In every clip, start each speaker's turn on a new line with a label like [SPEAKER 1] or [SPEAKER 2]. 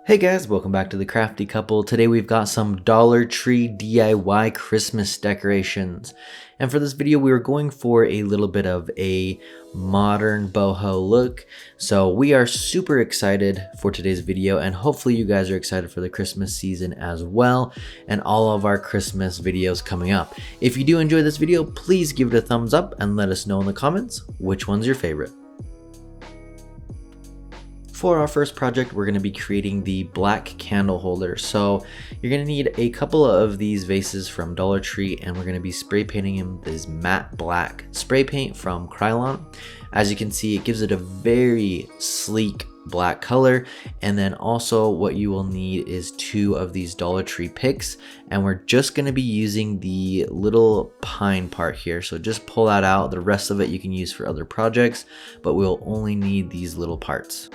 [SPEAKER 1] Hey guys, welcome back to the Crafty Couple. Today we've got some Dollar Tree DIY Christmas decorations. And for this video, we were going for a little bit of a modern boho look. So we are super excited for today's video, and hopefully you guys are excited for the Christmas season as well and all of our Christmas videos coming up. If you do enjoy this video, please give it a thumbs up and let us know in the comments which one's your favorite. For our first project, we're going to be creating the black candle holder. So you're going to need a couple of these vases from Dollar Tree, and we're going to be spray painting them this matte black spray paint from Krylon. As you can see, it gives it a very sleek black color. And then also what you will need is 2 of these Dollar Tree picks, and we're just going to be using the little pine part here. So just pull that out. The rest of it you can use for other projects, but we'll only need these little parts.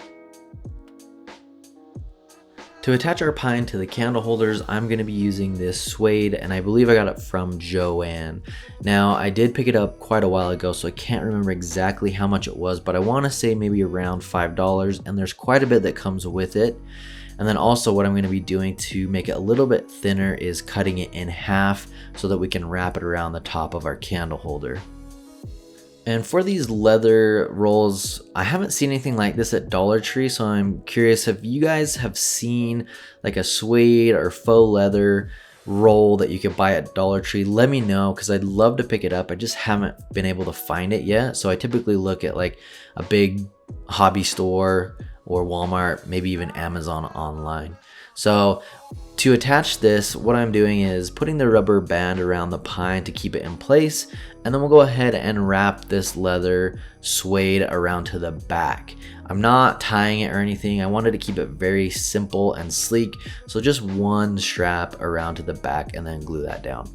[SPEAKER 1] To attach our pine to the candle holders, I'm going to be using this suede, and I believe I got it from Joann. Now, I did pick it up quite a while ago, so I can't remember exactly how much it was, but I want to say maybe around $5, and there's quite a bit that comes with it. And then also what I'm going to be doing to make it a little bit thinner is cutting it in half so that we can wrap it around the top of our candle holder. And for these leather rolls, I haven't seen anything like this at Dollar Tree, so I'm curious if you guys have seen like a suede or faux leather roll that you could buy at Dollar Tree. Let me know, because I'd love to pick it up. I just haven't been able to find it yet. So I typically look at like a big hobby store or Walmart, maybe even Amazon online. So to attach this, what I'm doing is putting the rubber band around the pine to keep it in place, and then we'll go ahead and wrap this leather suede around to the back. I'm not tying it or anything. I wanted to keep it very simple and sleek, so just one strap around to the back and then glue that down.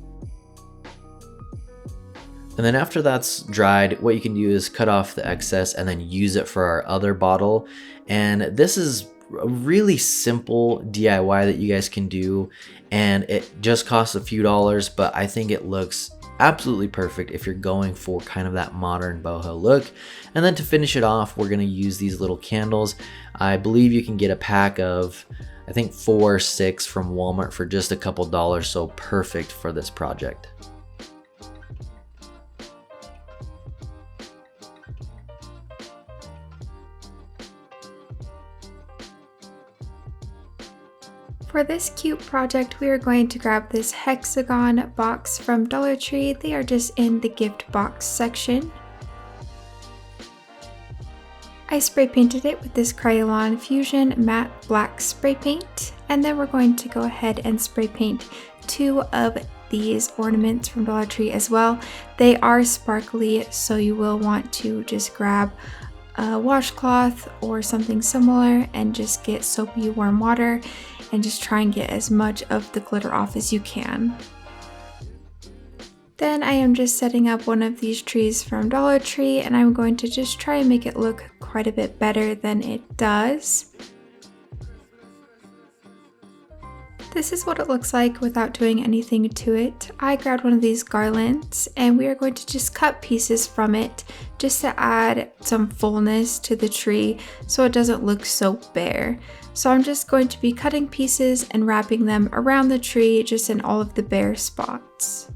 [SPEAKER 1] And then after that's dried, what you can do is cut off the excess and then use it for our other bottle. And this is a really simple DIY that you guys can do, and it just costs a few dollars, but I think it looks absolutely perfect if you're going for kind of that modern boho look. And then to finish it off, we're going to use these little candles. I believe you can get a pack of, I think 4 or 6 from Walmart for just a couple dollars, so perfect for this project.
[SPEAKER 2] For this cute project, we are going to grab this Hexagon box from Dollar Tree. They are just in the gift box section. I spray painted it with this Krylon Fusion matte black spray paint, and then we're going to go ahead and spray paint 2 of these ornaments from Dollar Tree as well. They are sparkly, so you will want to just grab a washcloth or something similar and just get soapy warm water and just try and get as much of the glitter off as you can. Then I am just setting up one of these trees from Dollar Tree, and I'm going to just try and make it look quite a bit better than it does. This is what it looks like without doing anything to it. I grabbed one of these garlands, and we are going to just cut pieces from it just to add some fullness to the tree so it doesn't look so bare. So I'm just going to be cutting pieces and wrapping them around the tree just in all of the bare spots.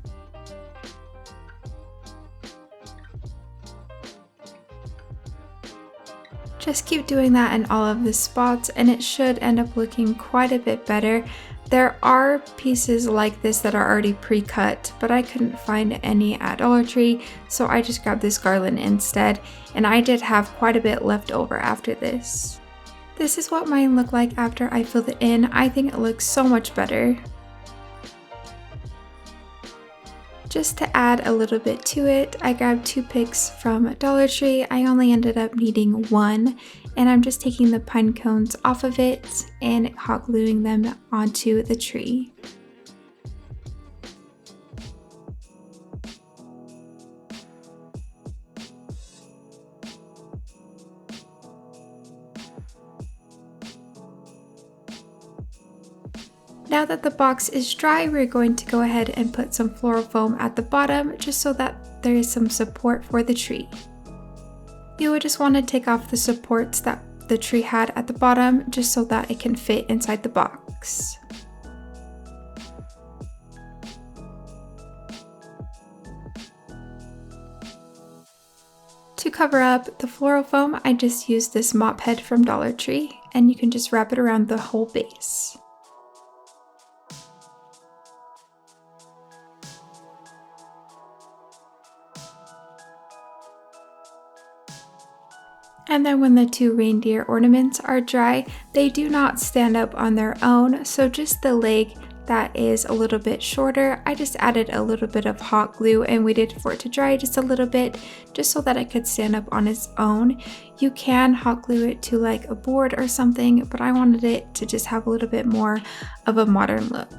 [SPEAKER 2] Just keep doing that in all of the spots, and it should end up looking quite a bit better. There are pieces like this that are already pre-cut, but I couldn't find any at Dollar Tree, so I just grabbed this garland instead, and I did have quite a bit left over after this. This is what mine looked like after I filled it in. I think it looks so much better. Just to add a little bit to it, I grabbed 2 picks from Dollar Tree. I only ended up needing 1, and I'm just taking the pine cones off of it and hot gluing them onto the tree. Now that the box is dry, we're going to go ahead and put some floral foam at the bottom just so that there is some support for the tree. You would just want to take off the supports that the tree had at the bottom, just so that it can fit inside the box. To cover up the floral foam, I just used this mop head from Dollar Tree, and you can just wrap it around the whole base. And then when the two reindeer ornaments are dry, they do not stand up on their own, so just the leg that is a little bit shorter, I just added a little bit of hot glue and waited for it to dry just a little bit, just so that it could stand up on its own. You can hot glue it to like a board or something, but I wanted it to just have a little bit more of a modern look.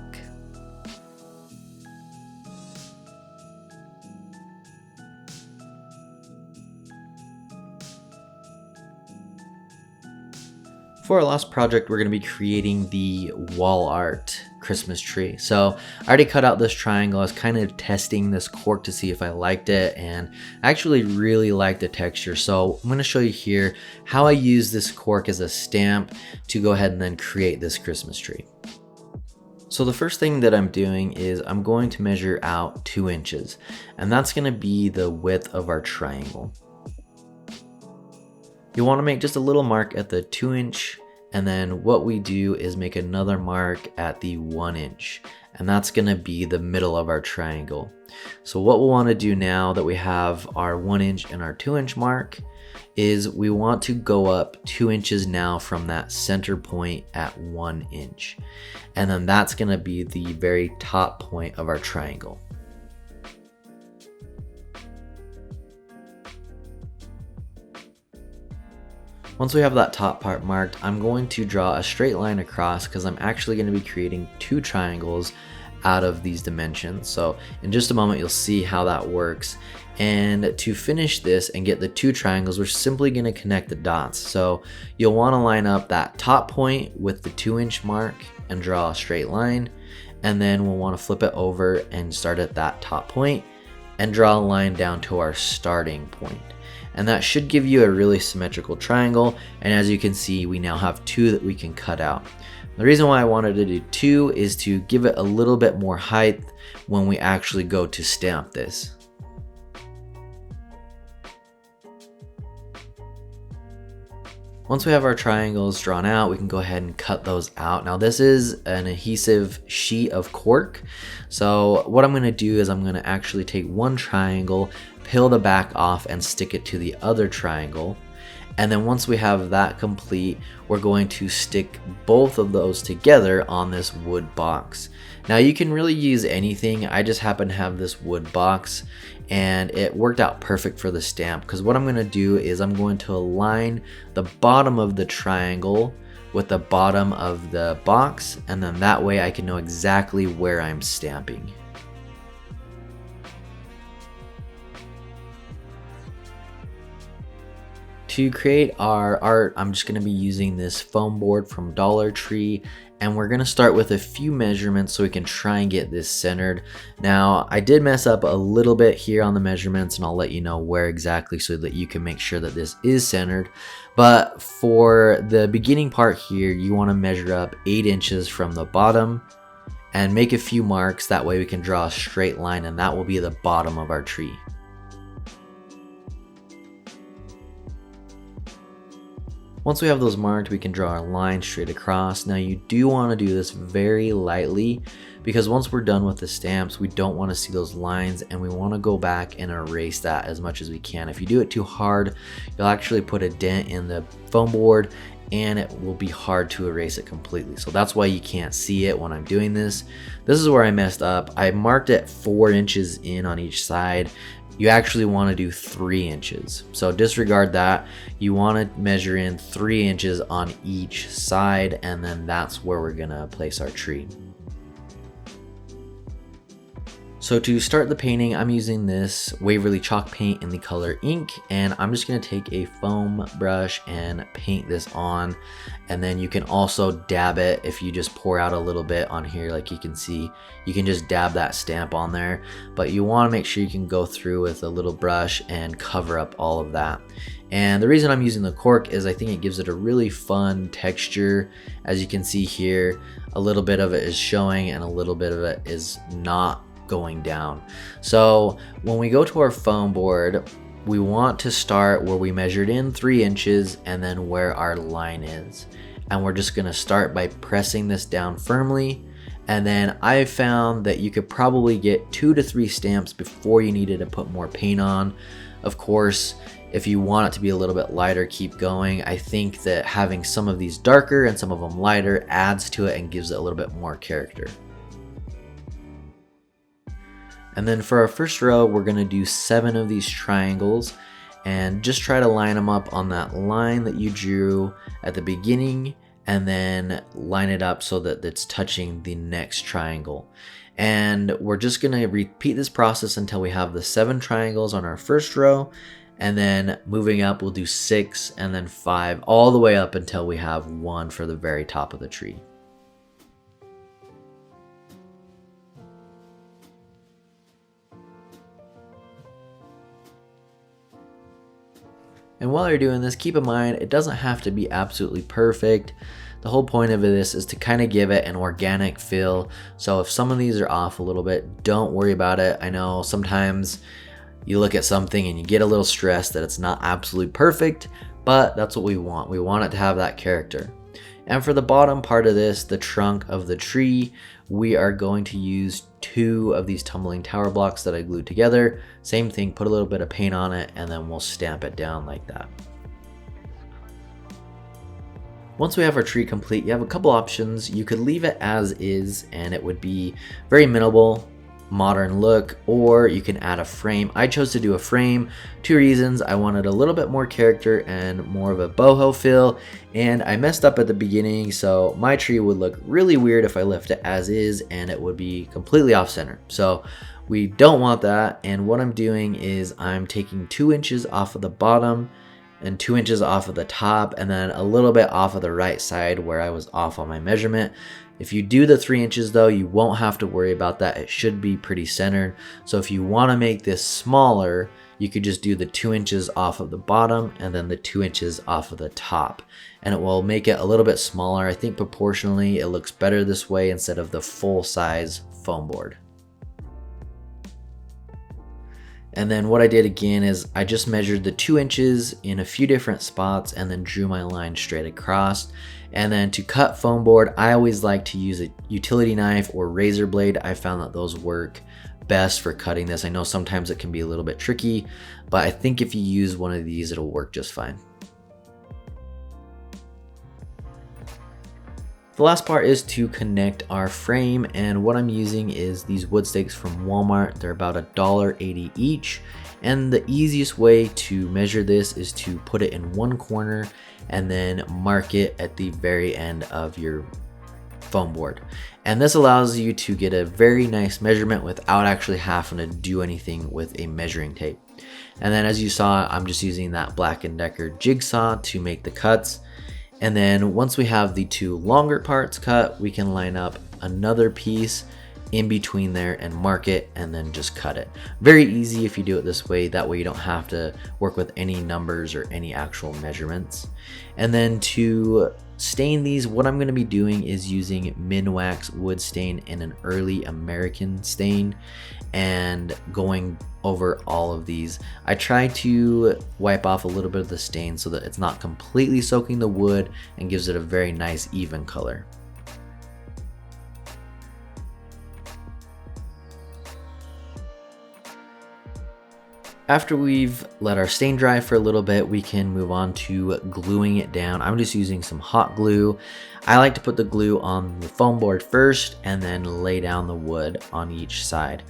[SPEAKER 1] For our last project, we're going to be creating the wall art Christmas tree. So I already cut out this triangle. I was kind of testing this cork to see if I liked it, and I actually really like the texture. So I'm going to show you here how I use this cork as a stamp to go ahead and then create this Christmas tree. So the first thing that I'm doing is I'm going to measure out 2 inches, and that's going to be the width of our triangle. You want to make just a little mark at the 2 inch, and then what we do is make another mark at the 1 inch, and that's going to be the middle of our triangle. So what we'll want to do now that we have our 1 inch and our 2 inch mark is we want to go up 2 inches now from that center point at 1 inch, and then that's going to be the very top point of our triangle. Once we have that top part marked, I'm going to draw a straight line across because I'm actually going to be creating 2 triangles out of these dimensions. So in just a moment, you'll see how that works. And to finish this and get the 2 triangles, we're simply going to connect the dots. So you'll want to line up that top point with the 2 inch mark and draw a straight line. And then we'll want to flip it over and start at that top point and draw a line down to our starting point. And that should give you a really symmetrical triangle. And as you can see, we now have 2 that we can cut out. The reason why I wanted to do 2 is to give it a little bit more height when we actually go to stamp this. Once we have our triangles drawn out, we can go ahead and cut those out. Now this is an adhesive sheet of cork. So what I'm gonna do is I'm gonna actually take one triangle, peel the back off and stick it to the other triangle. And then once we have that complete, we're going to stick both of those together on this wood box. Now you can really use anything. I just happen to have this wood box and it worked out perfect for the stamp, because what I'm going to do is I'm going to align the bottom of the triangle with the bottom of the box, and then that way I can know exactly where I'm stamping. To create our art, I'm just going to be using this foam board from Dollar Tree, and we're going to start with a few measurements so we can try and get this centered. Now, I did mess up a little bit here on the measurements, and I'll let you know where exactly so that you can make sure that this is centered. But for the beginning part here, you want to measure up 8 inches from the bottom and make a few marks. That way we can draw a straight line, and that will be the bottom of our tree. Once we have those marked, we can draw a line straight across. Now you do want to do this very lightly, because once we're done with the stamps, we don't want to see those lines, and we want to go back and erase that as much as we can. If you do it too hard, you'll actually put a dent in the foam board and it will be hard to erase it completely. So that's why you can't see it when I'm doing this. This is where I messed up. I marked it 4 inches in on each side. You actually want to do 3 inches. So disregard that. You want to measure in 3 inches on each side, and then that's where we're gonna place our tree. So to start the painting, I'm using this Waverly chalk paint in the color ink, and I'm just going to take a foam brush and paint this on. And then you can also dab it. If you just pour out a little bit on here, like you can see, you can just dab that stamp on there, but you want to make sure you can go through with a little brush and cover up all of that. And the reason I'm using the cork is I think it gives it a really fun texture. As you can see here, a little bit of it is showing and a little bit of it is not going down. So when we go to our foam board, we want to start where we measured in 3 inches and then where our line is. And we're just gonna start by pressing this down firmly. And then I found that you could probably get 2 to 3 stamps before you needed to put more paint on. Of course, if you want it to be a little bit lighter, keep going. I think that having some of these darker and some of them lighter adds to it and gives it a little bit more character. And then for our first row, we're gonna do 7 of these triangles and just try to line them up on that line that you drew at the beginning, and then line it up so that it's touching the next triangle. And we're just gonna repeat this process until we have the 7 triangles on our first row, and then moving up, we'll do 6 and then 5, all the way up until we have 1 for the very top of the tree. And while you're doing this, keep in mind, it doesn't have to be absolutely perfect. The whole point of this is to kind of give it an organic feel. So if some of these are off a little bit, don't worry about it. I know sometimes you look at something and you get a little stressed that it's not absolutely perfect, but that's what we want. We want it to have that character. And for the bottom part of this, the trunk of the tree, we are going to use 2 of these tumbling tower blocks that I glued together. Same thing, put a little bit of paint on it, and then we'll stamp it down like that. Once we have our tree complete, you have a couple options. You could leave it as is, and it would be very minimal, modern look, or you can add a frame. I chose to do a frame. 2 reasons: I wanted a little bit more character and more of a boho feel, and I messed up at the beginning, so my tree would look really weird if I left it as is, and it would be completely off center. So we don't want that, and what I'm doing is I'm taking 2 inches off of the bottom and 2 inches off of the top, and then a little bit off of the right side where I was off on my measurement. If you do the 3 inches though, you won't have to worry about that. It should be pretty centered. So if you want to make this smaller, you could just do the 2 inches off of the bottom and then the 2 inches off of the top, and it will make it a little bit smaller. I think proportionally it looks better this way instead of the full size foam board. And then what I did again is I just measured the 2 inches in a few different spots and then drew my line straight across. And then to cut foam board, I always like to use a utility knife or razor blade. I found that those work best for cutting this. I know sometimes it can be a little bit tricky, but I think if you use one of these, it'll work just fine. The last part is to connect our frame, and what I'm using is these wood stakes from Walmart. They're about $1.80 each, and the easiest way to measure this is to put it in one corner and then mark it at the very end of your foam board. And this allows you to get a very nice measurement without actually having to do anything with a measuring tape. And then as you saw, I'm just using that Black & Decker jigsaw to make the cuts. And then once we have the 2 longer parts cut, we can line up another piece in between there and mark it and then just cut it. Very easy if you do it this way. That way you don't have to work with any numbers or any actual measurements. And then to stain these, what I'm going to be doing is using Minwax wood stain in an early American stain and going over all of these. I try to wipe off a little bit of the stain so that it's not completely soaking the wood and gives it a very nice even color. After we've let our stain dry for a little bit, we can move on to gluing it down. I'm just using some hot glue. I like to put the glue on the foam board first and then lay down the wood on each side.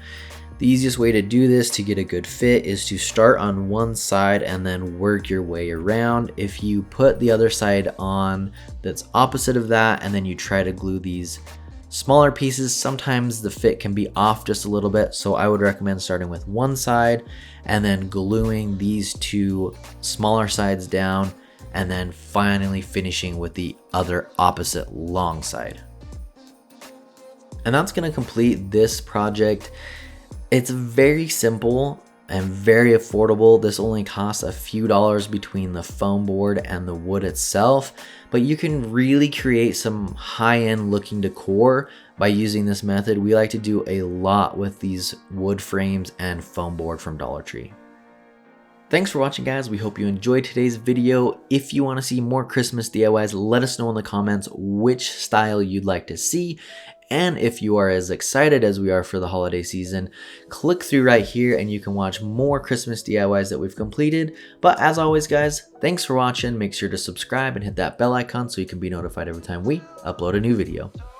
[SPEAKER 1] The easiest way to do this to get a good fit is to start on one side and then work your way around. If you put the other side on that's opposite of that and then you try to glue these Smaller pieces, sometimes the fit can be off just a little bit, so I would recommend starting with one side and then gluing these two smaller sides down, and then finally finishing with the other opposite long side. And that's going to complete this project. It's very simple and very affordable. This only costs a few dollars between the foam board and the wood itself, but you can really create some high-end looking decor by using this method. We like to do a lot with these wood frames and foam board from Dollar Tree. Thanks for watching, guys. We hope you enjoyed today's video. If you want to see more Christmas DIYs, let us know in the comments which style you'd like to see. And if you are as excited as we are for the holiday season, click through right here and you can watch more Christmas DIYs that we've completed. But as always, guys, thanks for watching. Make sure to subscribe and hit that bell icon so you can be notified every time we upload a new video.